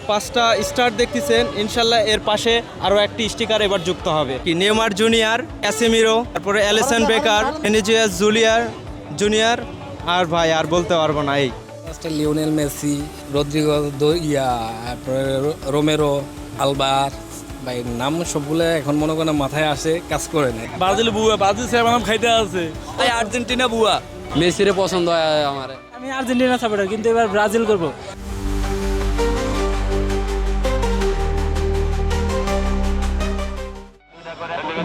5টা স্টার দেখতেছেন, ইনশাল্লাহ এর পাশে আরও একটি স্টিকার এবার যুক্ত হবে। কি নেইমার জুনিয়র, ক্যাসেমিরো, তারপরে অ্যালিসন বেকার, ভিনিসিয়াস জুনিয়র, আর ভাই আর বলতে পারবো না। এই লিওনেল মেসি, রদ্রিগো, রোমেরো, আলবার, ভাই নাম সবগুলো এখন মনে করেন মাথায় আসে, কাজ করে নেয়। ব্রাজিল বুয়া, ব্রাজিল সেবানাম খাইতে আছে। তাই আর্জেন্টিনা বুয়া, মেসিরে পছন্দ হয় আমার। আমি আর্জেন্টিনা সাপোর্টার, কিন্তু এবার ব্রাজিল করব।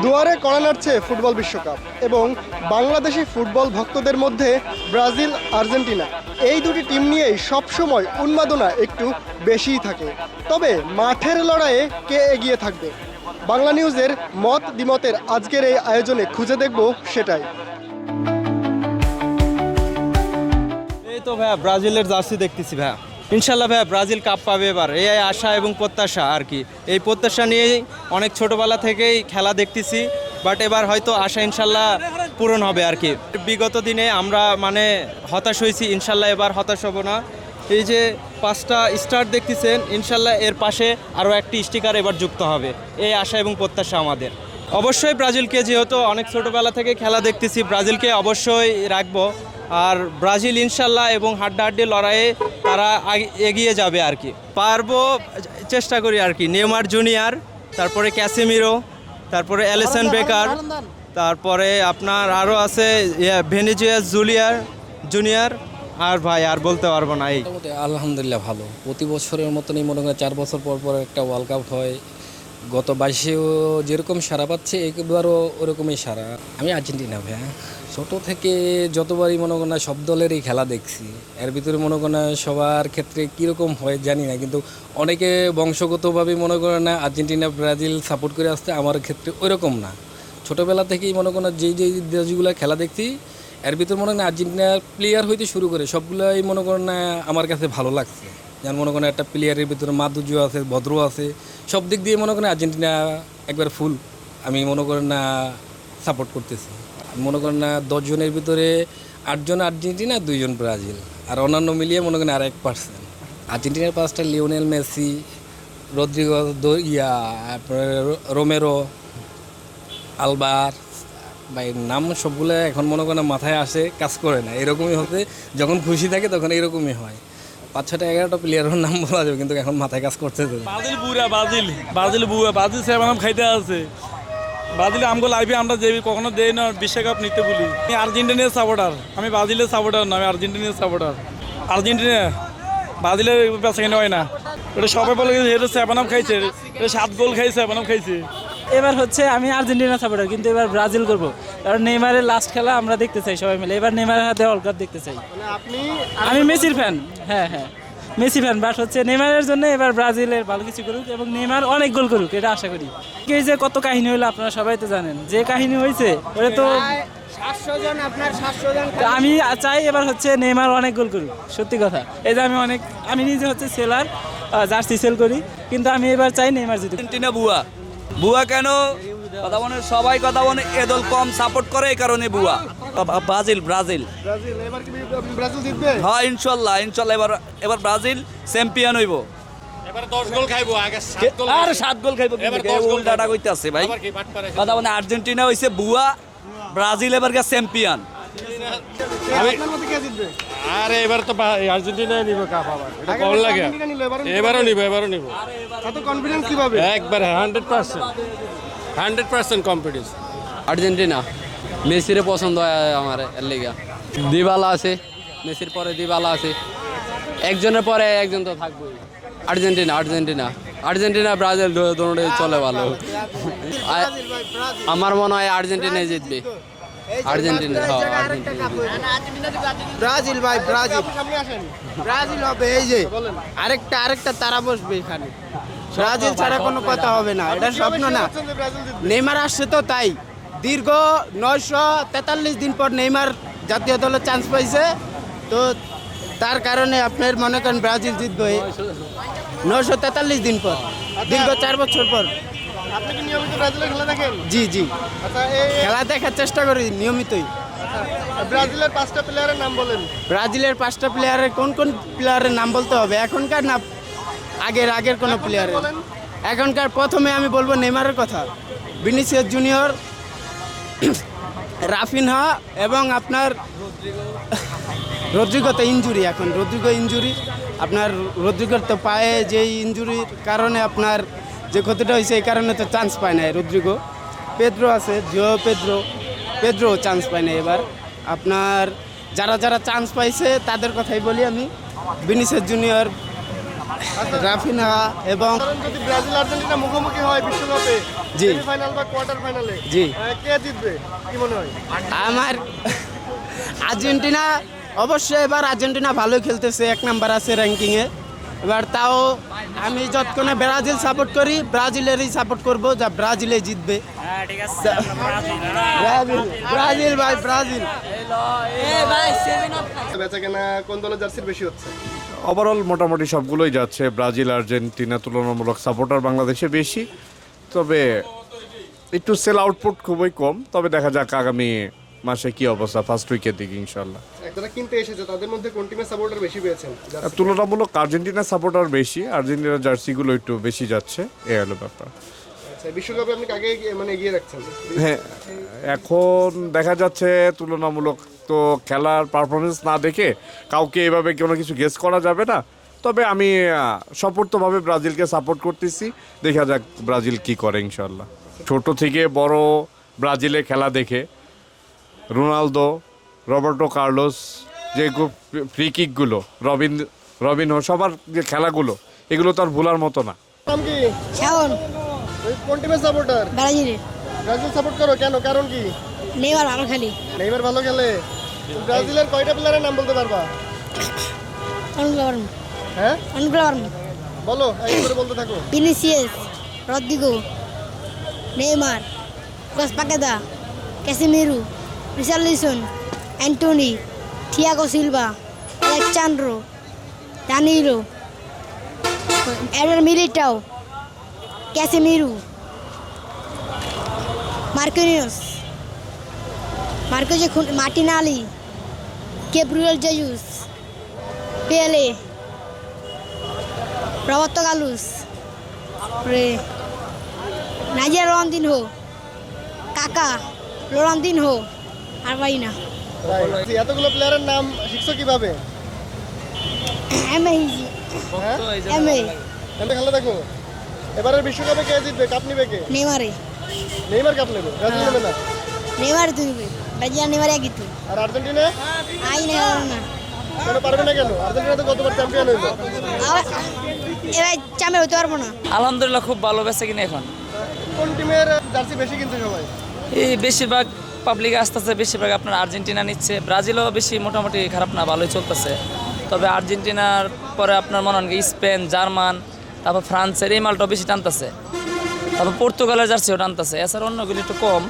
দুয়ারে কড়া নাড়ছে ফুটবল বিশ্বকাপ এবং বাংলাদেশি ফুটবল ভক্তদের মধ্যে ব্রাজিল আর্জেন্টিনা এই দুটি টিম নিয়েই সবসময় উন্মাদনা একটু বেশিই থাকে। তবে মাঠের লড়াইয়ে কে এগিয়ে থাকবে, বাংলা নিউজের মত দ্বিমতের আজকের এই আয়োজনে খুঁজে দেখব সেটাই। এই তো ভাইয়া ব্রাজিলের জার্সি দেখতেছি ভাইয়া, ইনশাল্লাহ ভাইয়া ব্রাজিল কাপ পাবে এবার, এই আশা এবং প্রত্যাশা আর কি। এই প্রত্যাশা নিয়েই অনেক ছোটোবেলা থেকেই খেলা দেখতেছি, বাট এবার হয়তো আশা ইনশাল্লাহ পূরণ হবে আর কি। বিগত দিনে আমরা মানে হতাশ হয়েছি, ইনশাল্লাহ এবার হতাশ হব না। এই যে 5টা স্টার দেখতেছেন, ইনশাল্লাহ এর পাশে আরও একটি স্টিকার এবার যুক্ত হবে, এই আশা এবং প্রত্যাশা আমাদের। অবশ্যই ব্রাজিলকে, যেহেতু অনেক ছোটোবেলা থেকে খেলা দেখতেছি, ব্রাজিলকে অবশ্যই রাখবো। আর ব্রাজিল ইনশাল্লাহ এবং হাড্ডাহাড্ডি লড়াইয়ে তারা এগিয়ে যাবে আর কি, পারবো চেষ্টা করি আর কি। নেইমার জুনিয়র, তারপরে ক্যাসেমিরো, তারপরে অ্যালিসন বেকার, তারপরে আপনার আরও আছে ভিনিসিয়াস জুনিয়র, আর ভাই আর বলতে পারবো না। এই আলহামদুলিল্লাহ ভালো, প্রতি বছরের মতনই মনে করেন 4 বছর পর পর একটা ওয়ার্ল্ড কাপ হয়। গত 22-এও যেরকম সারা পাচ্ছে এবারও ওরকমই সারা। আমি আর্জেন্টিনা ভাইয়া, ছোটো থেকে যতবারই মনে করেন সব দলেরই খেলা দেখছি, এর ভিতরে মনে করেন সবার ক্ষেত্রে কীরকম হয় জানি না, কিন্তু অনেকে বংশগতভাবে মনে করে না আর্জেন্টিনা ব্রাজিল সাপোর্ট করে আসতে, আমার ক্ষেত্রে ওইরকম না। ছোটোবেলা থেকেই মনে করেন যেই দেশগুলো খেলা দেখছি এর ভিতরে মনে করেন আর্জেন্টিনার প্লেয়ার হইতে শুরু করে সবগুলোই মনে করেন আমার কাছে ভালো লাগছে। যেমন মনে করেন একটা প্লেয়ারের ভিতরে মাধুর্য আছে, ভদ্র আছে, সব দিক দিয়ে মনে করেন আর্জেন্টিনা একবার ফুল আমি মনে করেন সাপোর্ট করতেছি। মনে করেন 10 জনের ভিতরে 8 জন আর্জেন্টিনা, 2 জন ব্রাজিল, আর অন্যান্য মিলিয়ে মনে করেন আর 1%। আর্জেন্টিনার 5টা লিওনেল মেসি, রদ্রিগো, রোমেরো, আলবার, ভাই নাম সবগুলো এখন মনে করেন মাথায় আসে, কাজ করে না। এরকমই হতে যখন খুশি থাকে তখন এরকমই হয়। 5-6টা 11টা প্লেয়ারের নাম বলা যাবে, কিন্তু এখন মাথায় কাজ করতে হবে। ব্রাজিল বুয়া, ব্রাজিল বুয়া, ব্রাজিল সেবানাম খাইতে আছে। ব্রাজিলে আমগো লাইফে আমরা যে কখনো দেই না বিশ্বকাপ নিতে বলি। আমি আর্জেন্টিনার সাপোর্টার, আমি ব্রাজিলের সাপোর্টার না, আমি আর্জেন্টিনার সাপোর্টার। আর্জেন্টিনা ব্রাজিলের সেকেন্ড হয় না, এটা সবাই বলে এটা সেবানাম খাইছে, এটা 7 গোল খাইছে, সেবানাম খাইছে। এবার হচ্ছে আমি আর্জেন্টিনা সাপোর্টার, কিন্তু এবার ব্রাজিল করব, কারণ নেইমারের লাস্ট খেলা আমরা দেখতে চাই সবাই মিলে। এবার নেইমারের হাতে ওয়ার্ল্ড কাপ দেখতে চাই। আমি মেসির ফ্যান, হ্যাঁ মেসি ফ্যান, বাট হচ্ছে নেইমারের জন্য এবার ব্রাজিলের ভালো কিছু করুক এবং নেইমার অনেক গোল করুক, এটা আশা করি। এই যে কত কাহিনী হইলো আপনারা সবাই তো জানেন, যে কাহিনী হয়েছে ওটা তো 700 জন, আপনার 700 জন। আমি চাই এবার হচ্ছে নেইমার অনেক গোল করুক, সত্যি কথা। এই যে আমি নিজে হচ্ছে সেলার, জার্সি সেল করি, কিন্তু আমি এবার চাই নেইমার জিতুক। আর্জেন্টিনা বুয়া কেন কথা বলে সবাই, কথা বলে এ দল কম সাপোর্ট করে, এই কারণে বুয়া। ব্রাজিল এবার কি ব্রাজিল জিতবে? হ্যাঁ ইনশাল্লাহ এবার ব্রাজিল চ্যাম্পিয়ন হইব। এবার 10 গোল খাইবো, আগে 7 গোল। আর 7 গোল খাইবো, উল্টাটা কইতে আছে ভাই। কথা বলে আর্জেন্টিনা হইছে বুয়া, ব্রাজিল এবার চ্যাম্পিয়ন। আপনার মতে কে জিতবে? আরে এবার তো আর্জেন্টিনা নিবে কাপ, আবার এটা কল লাগে। এবারও নিবে। এত কনফিডেন্স কিভাবে? একবার 100% কনফিডেন্স। আর্জেন্টিনা, মেসিরে পছন্দ হয় আমার, এর লিগা দিবালা আছে, মেসির পরে দিবালা আছে, একজনের পরে একজন তো থাকবেই। আর্জেন্টিনা ব্রাজিল দুটোই চলে ভালো। আমার মনে হয় আর্জেন্টিনাই জিতবে। আর্জেন্টিনা ব্রাজিল ভাই, ব্রাজিল হবে। এই যে আরেকটা তারা বসবে এখানে, ব্রাজিল ছাড়া কোনো কথা হবে না, এটা স্বপ্ন না। নেইমার আসছে তো, তাই দীর্ঘ 943 দিন পর নেইমার জাতীয় দলে চান্স পাইছে, তো তার কারণে আপনার মনে করেন ব্রাজিল জিতবে 943 দিন পর, দীর্ঘ 4 বছর পর। আপনি কি নিয়মিত ব্রাজিলের খেলা দেখেন? জি আচ্ছা, খেলা দেখার চেষ্টা করি নিয়মিতই। ব্রাজিলের 5টা প্লেয়ারের নাম বলেন। ব্রাজিলের 5টা প্লেয়ারের কোন প্লেয়ারের নাম বলতে হবে এখনকার? না, আগের কোনো প্লেয়ারের। এখনকার প্রথমে আমি বলবো নেইমারের কথা, ভিনিসিয়াস জুনিয়র, রাফিনহা এবং আপনার রদ্রিগো তো ইনজুরি, এখন রদ্রিগো ইনজুরি, আপনার রদ্রিগোর তো পায়ে যে ইনজুরির কারণে আপনার যে ক্ষতিটা হয়েছে এই কারণে তো চান্স পায় না রদ্রিগো। পেদ্রো আছে, জিও পেদ্রো চান্স পায় না এবার। আপনার যারা চান্স পাইছে তাদের কথাই বলি আমি, ভিনিসিয়াস জুনিয়র, রাফিনহা এবং কারণ যদি ব্রাজিল আর্জেন্টিনা মুখোমুখি হয় বিশ্বকাপে জি। সেমিফাইনাল বা কোয়ার্টার ফাইনালে, জি। কে জিতবে কি মনে হয়? আমার আর্জেন্টিনা, অবশ্যই এবার আর্জেন্টিনা ভালো খেলতেছে, 1 নাম্বার আছে র্যাঙ্কিংয়ে। এবার তাও আমি যতক্ষণে ব্রাজিল সাপোর্ট করি, ব্রাজিলেরই সাপোর্ট করব, যা ব্রাজিলে জিতবে। ব্রাজিল ভাই, ব্রাজিল। বেচা কেনা কোন দলের জার্সির বেশি হচ্ছে? ওভারঅল মোটামুটি সবগুলোই যাচ্ছে। ব্রাজিল আর্জেন্টিনা তুলনামূলক সাপোর্টার বাংলাদেশে বেশি, তবে একটু সেল আউটপুট খুবই কম। তবে দেখা যাক আগামী মাসে কি অবস্থা, ফার্স্ট উইকের দিকে ইনশাল্লাহ। যারা কিনতে এসেছে তাদের মধ্যে কোন টিমের সাপোর্টার বেশি পেয়েছেন? আর তুলনামূলক আর্জেন্টিনা সাপোর্টার বেশি, আর্জেন্টিনার জার্সিগুলো একটু বেশি যাচ্ছে, এই হলো ব্যাপার। আচ্ছা, বিশ্বকাপে আপনি কাকে মানে এগিয়ে রাখছেন? হ্যাঁ, এখন দেখা যাচ্ছে তুলনামূলক তো খেলার পারফরমেন্স না দেখে কাউকে এভাবে কোনো কিছু গেস করা যাবে না। তবে আমি সপূর্তভাবে ব্রাজিলকে সাপোর্ট করতেছি, দেখা যাক ব্রাজিল কি করে ইনশাল্লাহ। ছোট থেকে বড় ব্রাজিলে খেলা দেখে রোনালদো, রবার্টো কার্লোস, যে ফ্রি কিকগুলো, রবিনহো, সবার যে খেলাগুলো, এগুলো তো আর ভোলার মতো না। নাম কি? শাওন, কোন টিমের সাপোর্টার? ব্রাজিলের। ব্রাজিল সাপোর্ট করো কেন, কারণ কি? নেইমার ভালো খেলে। নেইমার ভালো খেলে। ব্রাজিলের কয়টা প্লেয়ারের নাম বলতে পারবা? অনুপ্লাবন, হ্যাঁ অনুপ্লাবন, বলো, এক করে বলতে থাকো। Vinicius, Rodrygo, Neymar, Lucas Paqueta, Casemiro, Richarlison, Antony, Thiago Silva, Alex Sandro, Danilo, Eder Militao, Casemiro, Marquinhos, Martinelli, Gabriel Jesus, Pele, Roberto Carlos, Nigeria Ronaldinho, Kaka, Ronaldinho, আর পারি না। এতগুলো প্লেয়ারের নাম শিখছো কিভাবে? এমএ খেলা দেখো। এবারের বিশ্বকাপে কে জিতবে, কাপ নিবে কে? নেইমারে, নেইমার কাপ নেবে, ব্রাজিল নেবে না? নেইমার তুলবে, ব্রাজিল নেইমারে কিন্তু আর আর্জেন্টিনা আই না না কেন পারবে না? কেন? আর্জেন্টিনা তো গতবার চ্যাম্পিয়ন হইলো। এবার চ্যাম্পিয়ন হতে পারবো না। আলহামদুলিল্লাহ খুব ভালো বেচে কিনা এখন। কোন টিমের জার্সি বেশি কিনছে সবাই? এই বেশিরভাগ পাবলিক আসতেছে, বেশিরভাগ আপনার আর্জেন্টিনা নিচ্ছে, ব্রাজিলও বেশি মোটামুটি খারাপ না, ভালোই চলতেছে। তবে আর্জেন্টিনার পরে আপনার মনে হয় স্পেন, জার্মান, তারপর ফ্রান্সের এই মালটাও বেশি টানতেছে, তারপর পর্তুগালের জার্সিও টানতেছে। এছাড়া অন্যগুলি একটু কম,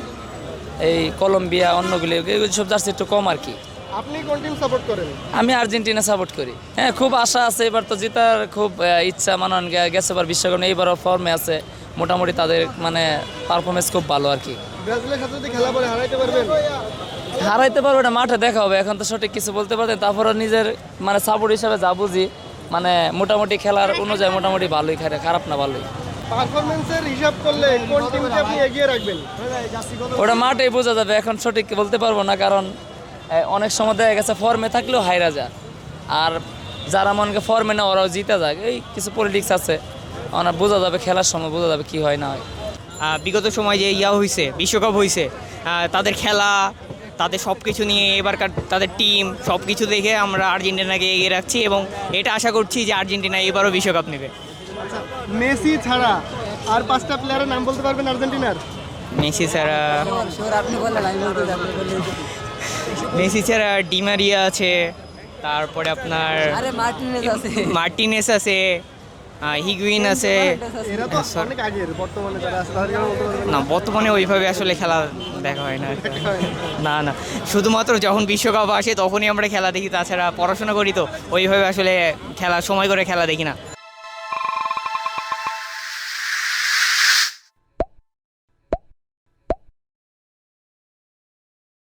এই কলম্বিয়া, অন্যগুলি এগুলি সব জার্সি একটু কম আর কি। আপনি কোন টিম সাপোর্ট করেন? আমি আর্জেন্টিনা সাপোর্ট করি। হ্যাঁ, খুব আশা আছে, এবার তো জেতার খুব ইচ্ছা, মনে হয় গেছে এবার বিশ্বকাপ, এইবারও ফর্মে আছে মোটামুটি, তাদের মানে পারফরমেন্স খুব ভালো আর কি। ব্রাজিলের সাথে যদি খেলা পরে হারাইতে পারবেন? হারাইতে পারবো, এটা মাঠে দেখা হবে, এখন তো সঠিক কিছু বলতে পারতেন। তারপরে নিজের মানে সাপোর্ট হিসাবে যা বুঝি, মানে মোটামুটি খেলার অনুযায়ী মোটামুটি ভালোই খেলে, খারাপ না ভালোই। পারফরম্যান্সের হিসাব করলে কোন টিমকে আপনি এগিয়ে রাখবেন? ওটা মাঠেই বোঝা যাবে, এখন সঠিক বলতে পারবো না, কারণ অনেক সময় দেখা গেছে ফর্মে থাকলেও হাইরা যায়, আর যারা মনকে ফর্মে না ওরাও জিতে যায়, এই কিছু পলিটিক্স আছে, ওনার বোঝা যাবে, খেলার সময় বোঝা যাবে কি হয় না হয়। বিগত সময় যে হয়েছে, বিশ্বকাপ হয়েছে, তাদের খেলা, তাদের সব কিছু নিয়ে এবারকার তাদের টিম সব কিছু দেখে আমরা আর্জেন্টিনাকে এগিয়ে রাখছি, এবং এটা আশা করছি যে আর্জেন্টিনা এবারও বিশ্বকাপ নেবে। মেসি ছাড়া আর 5টা প্লেয়ারের নাম বলতে পারবেন আর্জেন্টিনার? মেসি ছাড়া ডিমারিয়া আছে, তারপরে আপনার মার্টিনেস আছে, হিগুইন আছে। এরা তো অনেক আগের, বর্তমানে যারা আছে তাদের কথা বলতে পারবেন না, বর্তমানে ওইভাবে আসলে খেলা দেখা হয় না। না না, শুধুমাত্র যখন বিশ্বকাপ আসে তখনই আমরা খেলা দেখি, তাছাড়া পড়াশোনা করি তো ওইভাবে আসলে খেলা সময় করে খেলা দেখি না।